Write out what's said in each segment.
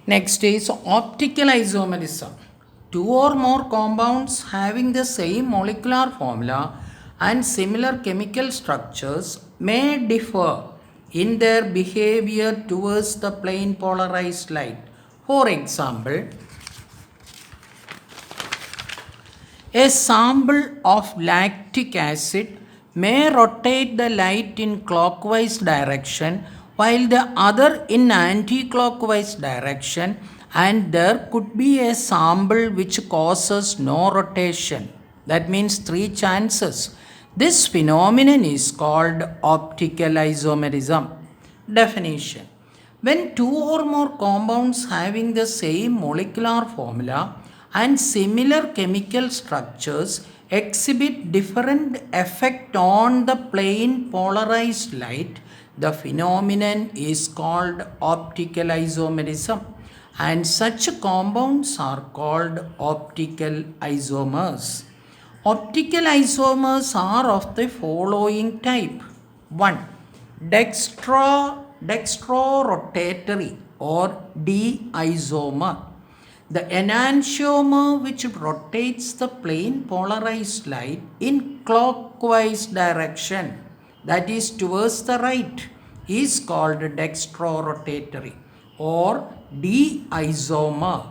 Next is optical isomerism. Two or more compounds having the same molecular formula and similar chemical structures may differ in their behavior towards the plane polarized light. For example, a sample of lactic acid may rotate the light in clockwise direction while the other in anti-clockwise direction, and there could be a sample which causes no rotation. That means 3 chances. This phenomenon is called optical isomerism. Definition: when two or more compounds having the same molecular formula and similar chemical structures exhibit different effect on the plane polarized light, the phenomenon is called optical isomerism, and such compounds are called optical isomers. Optical isomers are of the following type. 1. Dextrorotatory or D isomer. The enantiomer which rotates the plane polarized light in clockwise direction, that is towards the right, is called dextrorotatory or D isomer.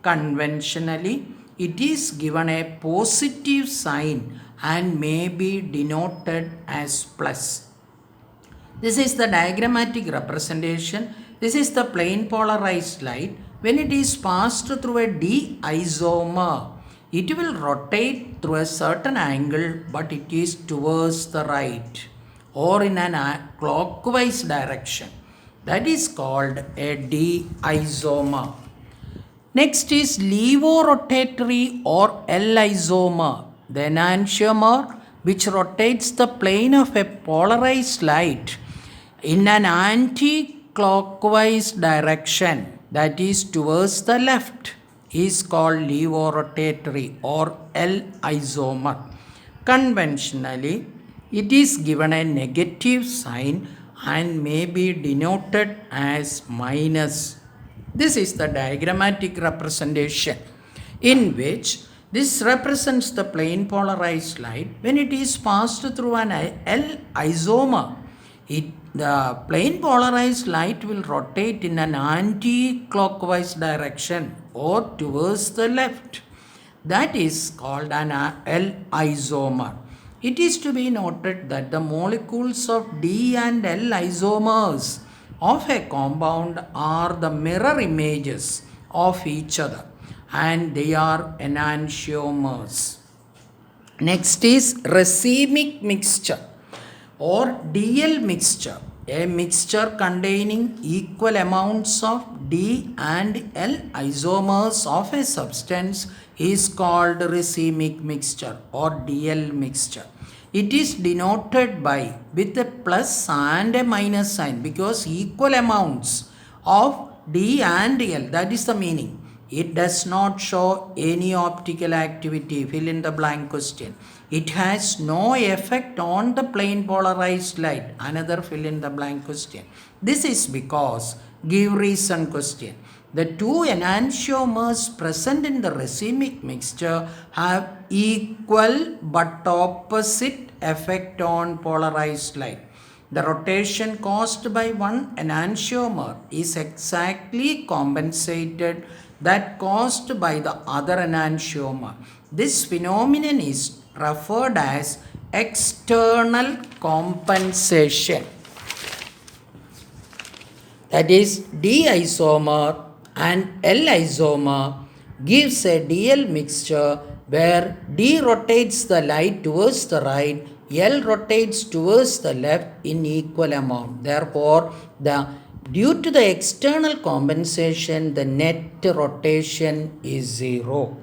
Conventionally, it is given a positive sign and may be denoted as plus. This is the diagrammatic representation. This is the plane polarized light. When it is passed through a D isomer, it will rotate through a certain angle, but it is towards the right or in an clockwise direction. That is called a D isomer. Next is levorotatory or L isomer. The enantiomer which rotates the plane of a polarized light in an anti-clockwise direction, that is towards the left, is called levorotatory or L isomer. Conventionally, it is given a negative sign and may be denoted as minus. This is the diagrammatic representation in which this represents the plane polarized light. When it is passed through an L isomer, the plane polarized light will rotate in an anti-clockwise direction or towards the left. That is called an L isomer. It is to be noted that the molecules of D and L isomers of a compound are the mirror images of each other and they are enantiomers. Next is racemic mixture or DL mixture. A mixture containing equal amounts of D and L isomers of a substance is called racemic mixture or DL mixture. It is denoted by with a plus and a minus sign because equal amounts of D and L, that is the meaning. It does not show any optical activity, fill in the blank question. It has no effect on the plane polarized light, another fill in the blank question. This is because, give reason question. The two enantiomers present in the racemic mixture have equal but opposite effect on polarized light. The rotation caused by one enantiomer is exactly compensated that caused by the other enantiomer. This phenomenon is referred as external compensation. That is, D isomer and L isomer gives a DL mixture where D rotates the light towards the right, L rotates towards the left in equal amount. Therefore, due to the external compensation, the net rotation is 0.